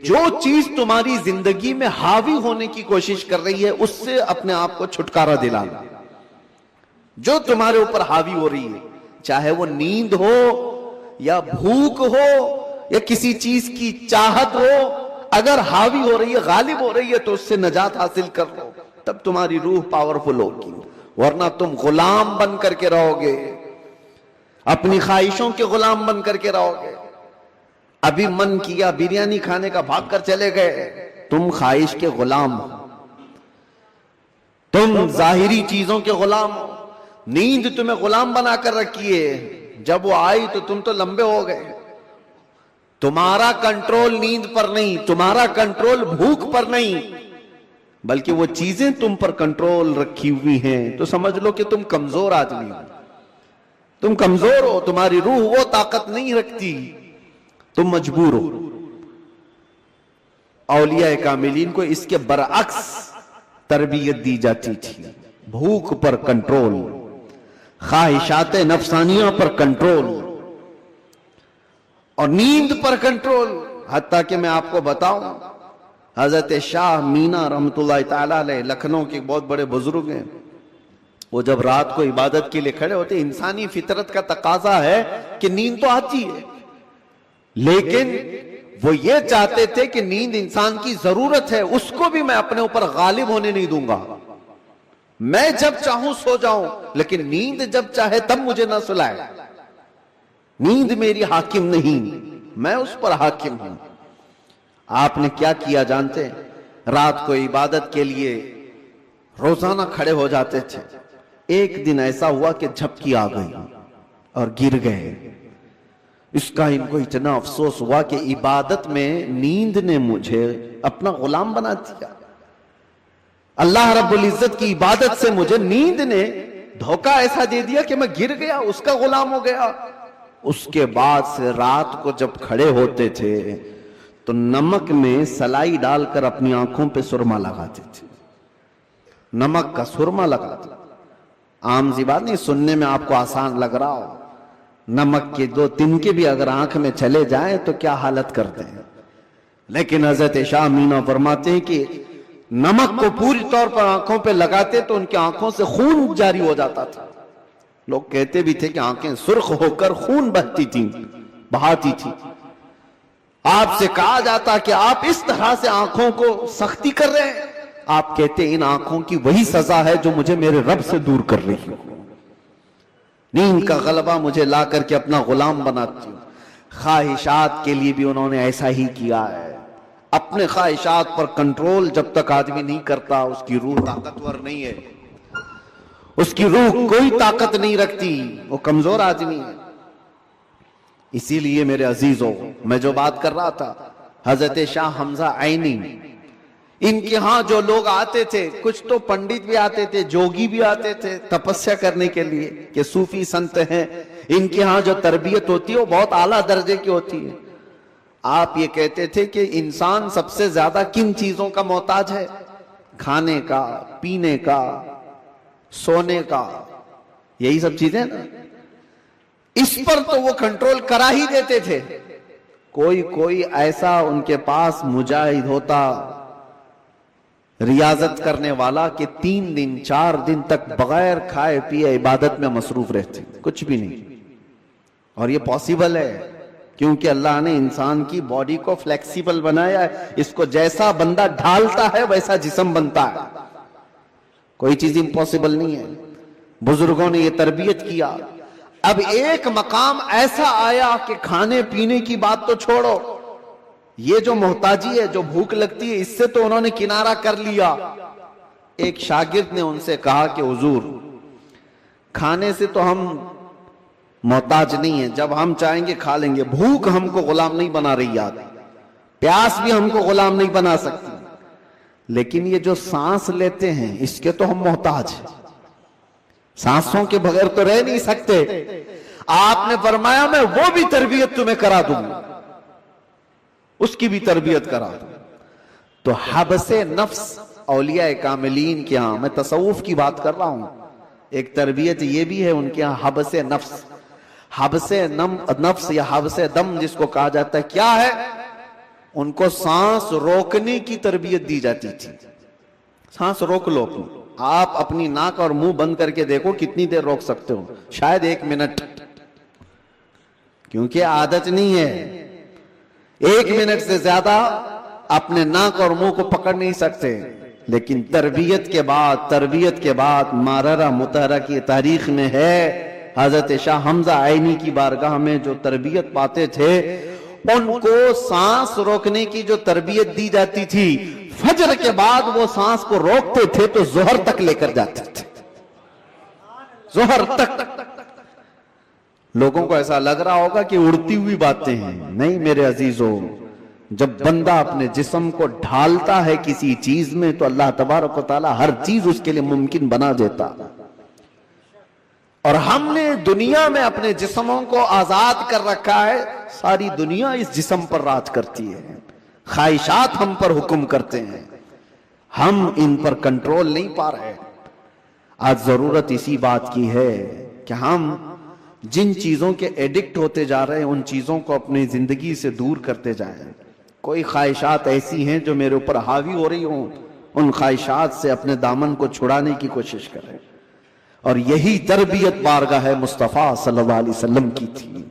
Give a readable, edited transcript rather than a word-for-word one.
جو چیز تمہاری زندگی میں حاوی ہونے کی کوشش کر رہی ہے اس سے اپنے آپ کو چھٹکارا دلانا. جو تمہارے اوپر حاوی ہو رہی ہے، چاہے وہ نیند ہو یا بھوک ہو یا کسی چیز کی چاہت ہو، اگر حاوی ہو رہی ہے، غالب ہو رہی ہے تو اس سے نجات حاصل کر لو، تب تمہاری روح پاورفل ہوگی. ورنہ تم غلام بن کر کے رہو گے، اپنی خواہشوں کے غلام بن کر کے رہو گے. ابھی من کیا بریانی کھانے کا، بھاگ کر چلے گئے، تم خواہش کے غلام ہو، تم ظاہری چیزوں کے غلام ہو. نیند تمہیں غلام بنا کر رکھی ہے، جب وہ آئی تو تم تو لمبے ہو گئے. تمہارا کنٹرول نیند پر نہیں، تمہارا کنٹرول بھوک پر نہیں، بلکہ وہ چیزیں تم پر کنٹرول رکھی ہوئی ہیں. تو سمجھ لو کہ تم کمزور آدمی ہو، تم کمزور ہو، تمہاری روح وہ طاقت نہیں رکھتی، تم مجبور ہو. اولیاء کاملین کو اس کے برعکس تربیت دی جاتی تھی. بھوک پر کنٹرول، خواہشات نفسانیہ پر کنٹرول اور نیند پر کنٹرول. حتیٰ کہ میں آپ کو بتاؤں، حضرت شاہ مینا رحمت اللہ تعالی علیہ لکھنؤ کے بہت بڑے بزرگ ہیں. وہ جب رات کو عبادت کے لیے کھڑے ہوتے، انسانی فطرت کا تقاضا ہے کہ نیند تو آتی ہے، لیکن وہ یہ چاہتے تھے کہ نیند انسان کی ضرورت ہے، اس کو بھی میں اپنے اوپر غالب ہونے نہیں دوں گا. میں جب چاہوں سو جاؤں، لیکن نیند جب چاہے تب مجھے نہ سلائے. نیند میری حاکم نہیں، میں اس پر حاکم ہوں. آپ نے کیا کیا جانتے ہیں؟ رات کو عبادت کے لیے روزانہ کھڑے ہو جاتے تھے. ایک دن ایسا ہوا کہ جھپکی آ گئی اور گر گئے. اس کا ان کو اتنا افسوس ہوا کہ عبادت میں نیند نے مجھے اپنا غلام بنا دیا. اللہ رب العزت کی عبادت سے مجھے نیند نے دھوکہ ایسا دے دیا کہ میں گر گیا، اس کا غلام ہو گیا. اس کے بعد سے رات کو جب کھڑے ہوتے تھے تو نمک میں سلائی ڈال کر اپنی آنکھوں پہ سرما لگاتے تھے. نمک کا سرما لگاتے. عام سی بات نہیں، سننے میں آپ کو آسان لگ رہا ہو. نمک کے 2 تنکے بھی اگر آنکھ میں چلے جائیں تو کیا حالت کرتے ہیں. لیکن حضرت شاہ مینا فرماتے ہیں کہ نمک کو پوری طور پر آنکھوں پہ لگاتے تو ان کی آنکھوں سے خون جاری ہو جاتا تھا. لوگ کہتے بھی تھے کہ آنکھیں سرخ ہو کر خون بہتی تھیں، بہاتی تھی. آپ سے کہا جاتا کہ آپ اس طرح سے آنکھوں کو سختی کر رہے ہیں. آپ کہتے ان آنکھوں کی وہی سزا ہے جو مجھے میرے رب سے دور کر رہی ہے. نیند کا غلبہ مجھے لا کر کے اپنا غلام بناتی ہوں. خواہشات کے لیے بھی انہوں نے ایسا ہی کیا ہے. اپنے خواہشات پر کنٹرول جب تک آدمی نہیں کرتا، اس کی روح طاقتور نہیں ہے، اس کی روح کوئی طاقت نہیں رکھتی، وہ کمزور آدمی ہے. اسی لیے میرے عزیزوں، میں جو بات کر رہا تھا، حضرت شاہ حمزہ عینی، ان کے ہاں جو لوگ آتے تھے، کچھ تو پنڈت بھی آتے تھے، جوگی بھی آتے تھے تپسیا کرنے کے لیے کہ صوفی سنت ہیں. ان کے ہاں جو تربیت ہوتی ہے وہ بہت اعلیٰ درجے کی ہوتی ہے. آپ یہ کہتے تھے کہ انسان سب سے زیادہ کن چیزوں کا محتاج ہے؟ کھانے کا، پینے کا، سونے کا، یہی سب چیزیں نا. اس پر تو وہ کنٹرول کرا ہی دیتے تھے. کوئی ایسا ان کے پاس مجاہد ہوتا، ریاضت کرنے والا، کہ 3 دن 4 دن تک بغیر کھائے پیے عبادت میں مصروف رہتے، کچھ بھی نہیں. اور یہ پاسبل ہے کیونکہ اللہ نے انسان کی باڈی کو فلیکسیبل بنایا ہے. اس کو جیسا بندہ ڈھالتا ہے ویسا جسم بنتا ہے. کوئی چیز امپاسبل نہیں ہے. بزرگوں نے یہ تربیت کیا. اب ایک مقام ایسا آیا کہ کھانے پینے کی بات تو چھوڑو، یہ جو محتاجی ہے، جو بھوک لگتی ہے، اس سے تو انہوں نے کنارہ کر لیا. ایک شاگرد نے ان سے کہا کہ حضور، کھانے سے تو ہم محتاج نہیں ہیں، جب ہم چاہیں گے کھا لیں گے. بھوک ہم کو غلام نہیں بنا رہی یاد، پیاس بھی ہم کو غلام نہیں بنا سکتی، لیکن یہ جو سانس لیتے ہیں اس کے تو ہم محتاج ہیں. سانسوں کے بغیر تو رہ نہیں سکتے. آپ نے فرمایا میں وہ بھی تربیت تمہیں کرا دوں گا، اس کی بھی تربیت کرا دوں. تو حبس نفس اولیاء کاملین کے ہاں، میں تصوف کی بات کر رہا ہوں، ایک تربیت یہ بھی ہے ان کے ہاں، حبس نفس. حبس نفس یا حبس دم جس کو کہا جاتا ہے، کیا ہے ان کو سانس روکنے کی تربیت دی جاتی تھی. سانس روک لو اپنی. آپ اپنی ناک اور منہ بند کر کے دیکھو کتنی دیر روک سکتے ہو. شاید 1 منٹ, کیونکہ عادت نہیں ہے. 1 منٹ سے زیادہ اپنے ناک اور منہ کو پکڑ نہیں سکتے. لیکن تربیت کے بعد ماررہ مطہرہ کی تاریخ میں ہے, حضرت شاہ حمزہ عینی کی بارگاہ میں جو تربیت پاتے تھے, ان کو سانس روکنے کی جو تربیت دی جاتی تھی, فجر کے بعد وہ سانس کو روکتے تھے تو ظہر تک لے کر جاتے تھے. ظہر تک. لوگوں کو ایسا لگ رہا ہوگا کہ اڑتی ہوئی باتیں ہیں. نہیں میرے عزیزوں, جب بندہ اپنے جسم کو ڈھالتا ہے کسی چیز میں تو اللہ تبارک و تعالی ہر چیز اس کے لیے ممکن بنا دیتا. اور ہم نے دنیا میں اپنے جسموں کو آزاد کر رکھا ہے. ساری دنیا اس جسم پر راج کرتی ہے. خواہشات ہم پر حکم کرتے ہیں, ہم ان پر کنٹرول نہیں پا رہے. آج ضرورت اسی بات کی ہے کہ ہم جن چیزوں کے ایڈکٹ ہوتے جا رہے ہیں ان چیزوں کو اپنی زندگی سے دور کرتے جائیں. کوئی خواہشات ایسی ہیں جو میرے اوپر حاوی ہو رہی ہوں, ان خواہشات سے اپنے دامن کو چھڑانے کی کوشش کریں. اور یہی تربیت بارگاہ مصطفیٰ صلی اللہ علیہ وسلم کی تھی.